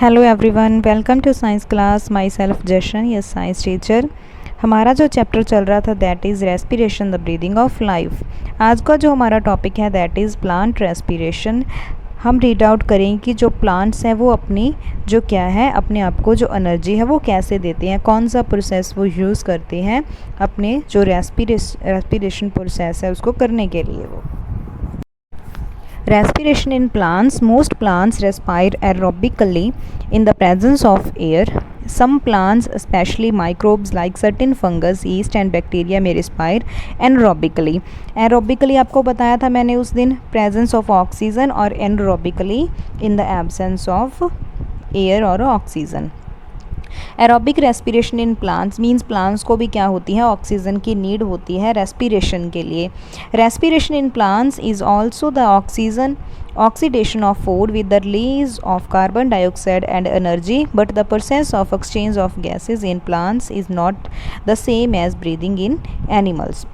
Hello everyone, welcome to science class. Myself Jashan, yes science teacher. हमारा जो chapter चल रहा था that is respiration the breathing of life. आज का जो हमारा टॉपिक है दैट इज़ प्लांट रेस्पिरेशन। हम रीड आउट करें कि जो प्लांट्स हैं वो अपनी जो क्या है अपने आप को जो एनर्जी है वो कैसे देते हैं, कौन सा प्रोसेस वो यूज़ करते हैं अपने जो रेस्पिरेशन प्रोसेस है उसको करने के लिए। वो respiration in plants, most plants respire aerobically in the presence of air. Some plants, especially microbes like certain fungus, yeast and bacteria, may respire anaerobically. Aerobically आपको बताया था मैंने उस दिन, presence of oxygen, और anaerobically in the absence of air और oxygen. Aerobic respiration in plants means plants को भी क्या होती है, ऑक्सीजन की नीड होती है रेस्पिरेशन के लिए। Respiration in plants is also the oxygen oxidation of food with the release of carbon dioxide and energy, but the process of exchange of gases in plants is not the same as breathing in animals.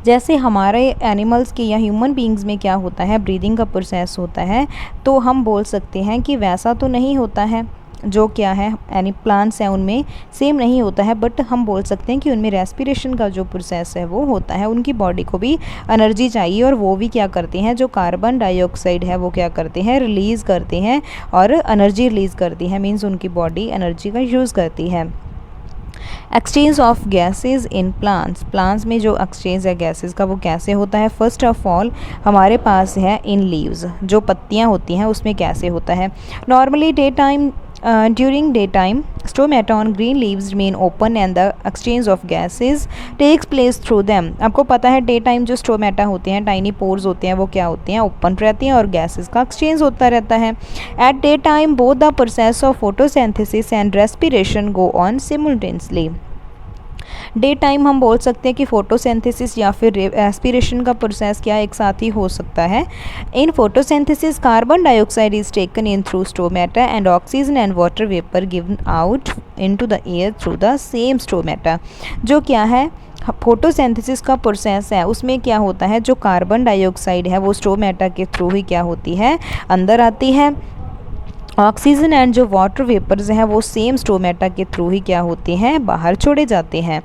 जैसे हमारे animals के या human beings में क्या होता है, breathing का process होता है, तो हम बोल सकते हैं कि वैसा तो नहीं होता है जो क्या है यानी प्लांट्स हैं उनमें सेम नहीं होता है, बट हम बोल सकते हैं कि उनमें रेस्पिरेशन का जो प्रोसेस है वो होता है। उनकी बॉडी को भी एनर्जी चाहिए और वो भी क्या करते हैं, जो कार्बन डाइऑक्साइड है वो क्या करते हैं, रिलीज़ करते हैं और एनर्जी रिलीज़ करती है, मीन्स उनकी बॉडी एनर्जी का यूज़ करती है। Exchange of gases in plants में जो एक्सचेंज है गैसेज का वो कैसे होता है। फर्स्ट ऑफ ऑल हमारे पास है इन लीव्स, जो पत्तियां होती हैं उसमें कैसे होता है। Normally during daytime stomata on green leaves remain open and the exchange of gases takes place through them. आपको पता है डे टाइम जो स्टोमेटा होते हैं, टाइनी पोर्स होते हैं, वो क्या होते हैं, ओपन रहती हैं और गैसेस का एक्सचेंज होता रहता है। At day time both the process of photosynthesis and respiration go on simultaneously. Day time हम बोल सकते हैं कि फोटोसिंथेसिस या फिर रेस्पिरेशन का प्रोसेस क्या एक साथ ही हो सकता है। In photosynthesis carbon dioxide is taken in through stomata and oxygen and water vapour given out into the air through the same stomata. जो क्या है फोटोसिंथेसिस का प्रोसेस है उसमें क्या होता है, जो कार्बन डाइऑक्साइड है वो स्टोमेटा के थ्रू ही क्या होती है, अंदर आती है। ऑक्सीजन एंड जो वाटर वेपर्स हैं वो सेम स्टोमेटा के थ्रू ही क्या होते हैं, बाहर छोड़े जाते हैं।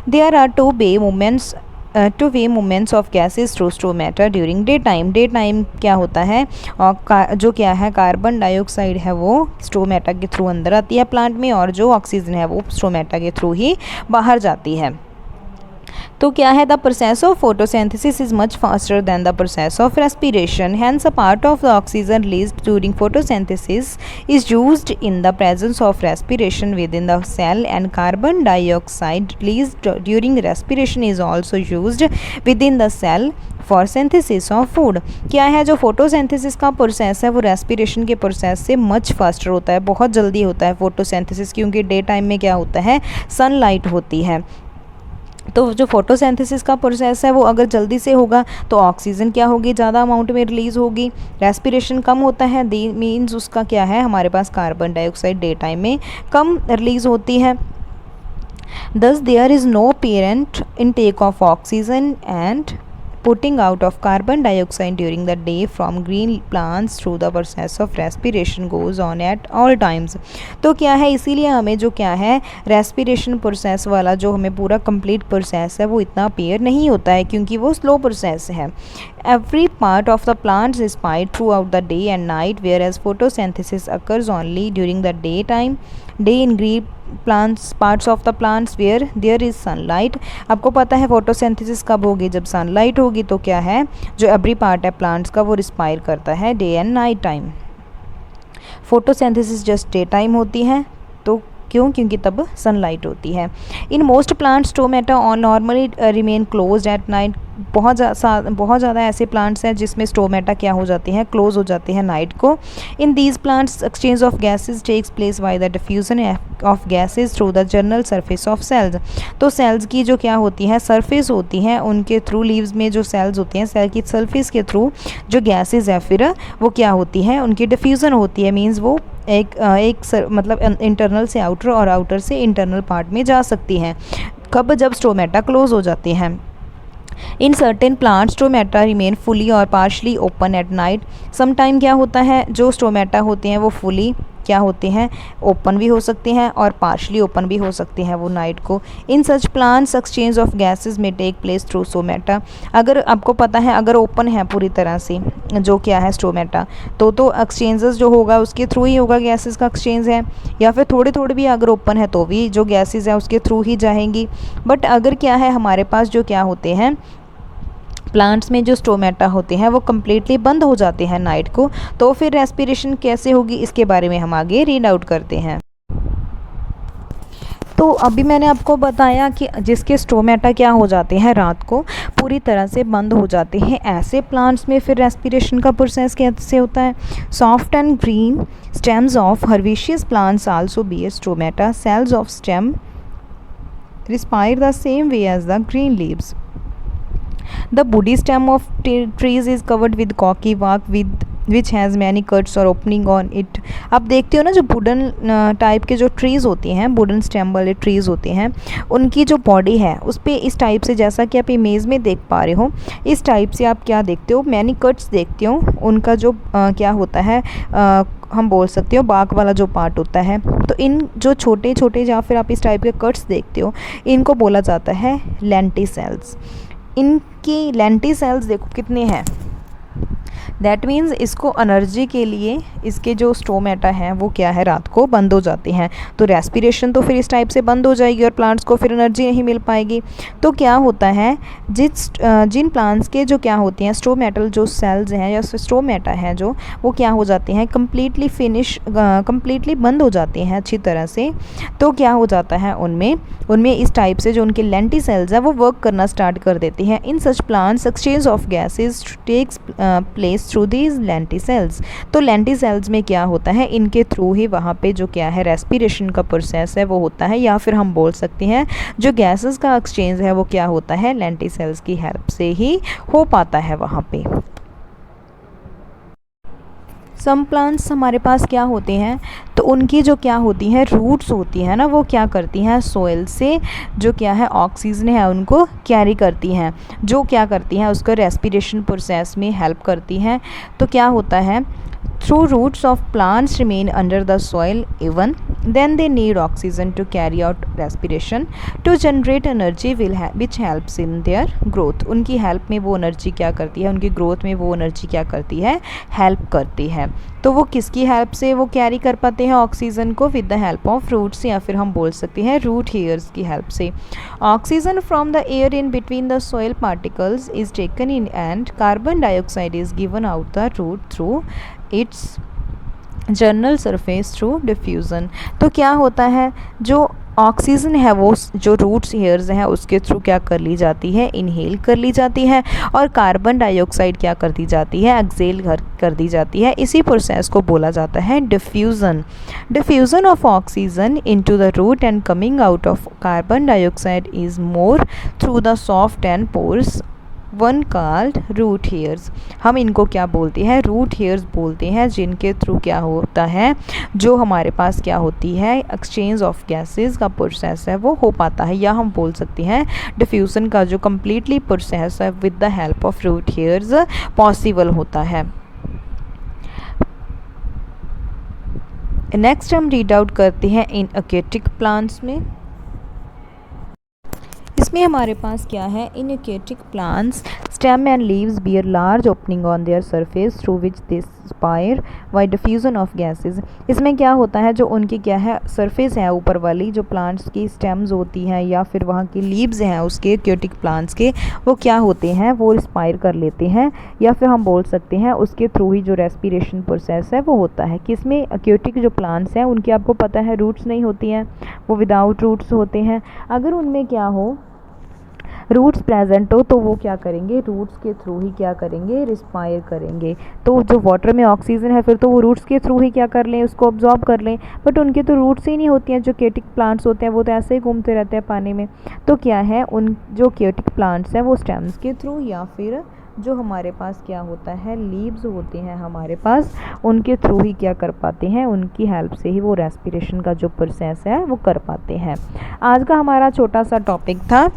There are two way movements of gases through stomata during day time. Day time क्या होता है, और जो क्या है कार्बन डाइऑक्साइड है वो स्टोमेटा के थ्रू अंदर आती है प्लांट में, और जो ऑक्सीजन है वो स्टोमेटा के थ्रू ही बाहर जाती है। तो क्या है, the process of photosynthesis is much faster than the process of respiration, hence a part of the oxygen released during photosynthesis is used in the presence of respiration within the cell, and carbon dioxide released during respiration is also used within the cell for synthesis of food. क्या है, जो photosynthesis का process है वो respiration के process से much faster होता है, बहुत जल्दी होता है फोटोसिंथेसिस, क्योंकि डे टाइम में क्या होता है, सनलाइट होती है। तो जो फोटोसिंथेसिस का प्रोसेस है वो अगर जल्दी से होगा तो ऑक्सीजन क्या होगी, ज़्यादा अमाउंट में रिलीज़ होगी। रेस्पिरेशन कम होता है मीन्स उसका क्या है, हमारे पास कार्बन डाइऑक्साइड डे टाइम में कम रिलीज़ होती है। Thus there is no apparent intake of oxygen and putting out of carbon dioxide during the day from green plants through the process of respiration goes on at all times. तो क्या है, इसीलिए हमें जो क्या है रेस्पिरेशन प्रोसेस वाला जो हमें पूरा कंप्लीट प्रोसेस है वो इतना अपेयर नहीं होता है, क्योंकि वो स्लो प्रोसेस है। Every part of the plants is respired throughout the day and night, whereas photosynthesis occurs only during the daytime. Day in green parts of the plants where there is sunlight. आपको पता है photosynthesis कब होगी, जब sunlight होगी। तो क्या है, जो एवरी पार्ट है प्लांट्स का वो रिस्पायर करता है day and night time. Photosynthesis just day time होती है, तो क्यों, क्योंकि तब सनलाइट होती है। In most plants stomata on normally remain closed at night. बहुत ज़्यादा ऐसे प्लांट्स हैं जिसमें स्टोमेटा क्या हो जाते हैं, क्लोज हो जाते हैं नाइट को। In these plants exchange of gases takes place by the diffusion of gases through the general surface of cells. तो सेल्स की जो क्या होती है, सरफेस होती हैं, उनके थ्रू लीव्स में जो सेल्स होती हैं, सेल की सरफेस के थ्रू जो गैसेज है फिर वो क्या होती हैं, उनकी डिफ्यूज़न होती है। मीन्स वो मतलब इंटरनल से आउटर और आउटर से इंटरनल पार्ट में जा सकती हैं। कब, जब स्टोमेटा क्लोज हो जाते हैं। In certain plants stomata remain fully और partially open at night. Sometime क्या होता है, जो स्टोमेटा होते हैं वो फुली क्या होते हैं, ओपन भी हो सकते हैं और पार्शली ओपन भी हो सकते हैं वो नाइट को। In such plants exchange of gases में टेक प्लेस थ्रू स्टोमेटा। अगर आपको पता है अगर ओपन है पूरी तरह से जो क्या है स्टोमेटा, तो एक्सचेंजेस जो होगा उसके थ्रू ही होगा, गैसेस का एक्सचेंज है, या फिर थोड़े थोड़े भी अगर ओपन है तो भी जो गैसेस है उसके थ्रू ही जाएंगी। बट अगर क्या है हमारे पास जो क्या होते हैं प्लांट्स में जो स्टोमेटा होते हैं वो कम्प्लीटली बंद हो जाते हैं नाइट को, तो फिर रेस्पिरेशन कैसे होगी इसके बारे में हम आगे रीड आउट करते हैं। तो अभी मैंने आपको बताया कि जिसके स्टोमेटा क्या हो जाते हैं रात को पूरी तरह से बंद हो जाते हैं, ऐसे प्लांट्स में फिर रेस्पिरेशन का प्रोसेस कैसे होता है। Soft and green stems of herbaceous plants also bear stomata, cells of stem respire the same way as the green leaves. The woody stem of trees is covered with corky bark which has many cuts or opening on it. अब देखते हो ना जो wooden type के जो trees होते हैं, wooden stem वाले ट्रीज़ होते हैं, उनकी जो बॉडी है उस पर इस टाइप से, जैसा कि आप इमेज में देख पा रहे हो, इस टाइप से आप क्या देखते हो, मैनी कट्स देखते हो। उनका जो क्या होता है हम बोल सकते हो बाक वाला जो पार्ट होता है, तो इन जो छोटे छोटे या फिर आप इस टाइप के कट्स देखते हो इनको बोला जाता है लेंटिसेल्स। इनकी लेंटिसेल्स देखो कितने हैं, दैट मीन्स इसको एनर्जी के लिए इसके जो स्टोमेटा हैं वो क्या है रात को बंद हो जाते हैं, तो रेस्पिरेशन तो फिर इस टाइप से बंद हो जाएगी और प्लांट्स को फिर एनर्जी नहीं मिल पाएगी। तो क्या होता है जिन प्लांट्स के जो क्या होती हैं स्टोमेटल जो सेल्स हैं या स्टोमेटा हैं जो वो क्या हो जाते हैं कम्प्लीटली बंद हो जाते हैं अच्छी तरह से, तो क्या हो जाता है उनमें इस टाइप से जो उनके लेंटिसेल्स हैं वो वर्क करना स्टार्ट कर देते हैं। In such plants exchange of gases takes place through these lenticels. तो लेंटिसेल्स में क्या होता है इनके थ्रू ही वहाँ पे जो क्या है रेस्पिरेशन का प्रोसेस है वो होता है, या फिर हम बोल सकते हैं जो गैसेस का एक्सचेंज है वो क्या होता है लेंटिसेल्स की हेल्प से ही हो पाता है वहाँ पे। सम प्लांट्स हमारे पास क्या होते हैं, तो उनकी जो क्या होती हैं रूट्स होती हैं ना, वो क्या करती हैं सोइल से जो क्या है ऑक्सीजन है उनको कैरी करती हैं, जो क्या करती हैं उसको रेस्पिरेशन प्रोसेस में हेल्प करती हैं। तो क्या होता है through roots of plants remain under the soil even then they need oxygen to carry out respiration to generate energy which helps in their growth। उनकी हेल्प में वो एनर्जी क्या करती है, उनकी ग्रोथ में वो एनर्जी क्या करती है हेल्प करती है। तो वो किसकी हेल्प से वो कैरी कर पाते हैं ऑक्सीजन को, with the help of roots, या फिर हम बोल सकते हैं रूट हेयर्स की हेल्प से। Oxygen from the air in between the soil particles is taken in and carbon dioxide is given out the root through its general surface through diffusion. तो क्या होता है जो ऑक्सीजन है वो जो रूट्स हेयर्स हैं उसके थ्रू क्या कर ली जाती है इनहेल कर ली जाती है, और कार्बन डाइऑक्साइड क्या कर दी जाती है एक्सेल कर दी जाती है। इसी प्रोसेस को बोला जाता है diffusion. Diffusion of oxygen into the root and coming out of carbon dioxide is more through the soft and pores one called root hairs. हम इनको क्या बोलते हैं रूट हेयर्स बोलते हैं, जिनके थ्रू क्या होता है जो हमारे पास क्या होती है एक्सचेंज ऑफ गैसेस का प्रोसेस है वो हो पाता है, या हम बोल सकते हैं डिफ्यूज़न का जो कम्प्लीटली प्रोसेस है with the help of root hairs possible होता है। नेक्स्ट हम रीड आउट करते हैं इन aquatic प्लांट्स में। इसमें हमारे पास क्या है in aquatic plants stem and leaves bear large opening on their surface through which they respire by diffusion of gases. इसमें क्या होता है जो उनकी क्या है सरफेस है ऊपर वाली जो प्लांट्स की स्टेम्स होती हैं या फिर वहाँ की लीव्स हैं उसके aquatic प्लांट्स के, वो क्या होते हैं वो रिस्पायर कर लेते हैं, या फिर हम बोल सकते हैं उसके थ्रू ही जो रेस्पिरेशन प्रोसेस है वो होता है। किसमें aquatic जो प्लांट्स हैं उनकी आपको पता है रूट्स नहीं होती हैं, वो विदाउट रूट्स होते हैं। अगर उनमें क्या हो रूट्स प्रेजेंट हो तो वो क्या करेंगे रूट्स के थ्रू ही क्या करेंगे रिस्पायर करेंगे। तो जो वाटर में ऑक्सीजन है फिर तो वो रूट्स के थ्रू ही क्या कर लें उसको ऑब्जॉर्ब कर लें, बट उनके तो रूट्स ही नहीं होती हैं। जो aquatic प्लांट्स होते हैं वो तो ऐसे ही घूमते रहते हैं पानी में। तो क्या है उन जो aquatic प्लांट्स हैं वो स्टेम्स के थ्रू या फिर जो हमारे पास क्या होता है लीव्स होते हैं हमारे पास उनके थ्रू ही क्या कर पाते हैं, उनकी हेल्प से ही वो रेस्पिरेशन का जो प्रोसेस है वो कर पाते हैं। आज का हमारा छोटा सा टॉपिक था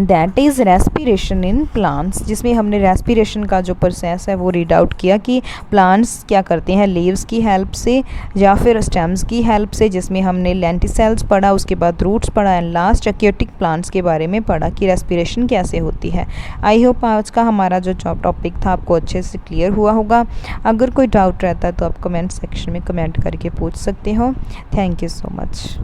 that is respiration in plants, जिसमें हमने रेस्पिरेशन का जो प्रोसेस है वो रीड आउट किया कि प्लांट्स क्या करते हैं लीव्स की हेल्प से या फिर स्टेम्स की हेल्प से, जिसमें हमने लेंटिसेल्स पढ़ा, उसके बाद रूट्स पढ़ा एंड लास्ट एक्वेटिक प्लांट्स के बारे में पढ़ा कि रेस्पिरेशन कैसे होती है। आई होप आज का हमारा जो टॉपिक था आपको अच्छे से क्लियर हुआ होगा। अगर कोई डाउट रहता है तो आप कमेंट सेक्शन में कमेंट करके पूछ सकते हो। Thank you so much.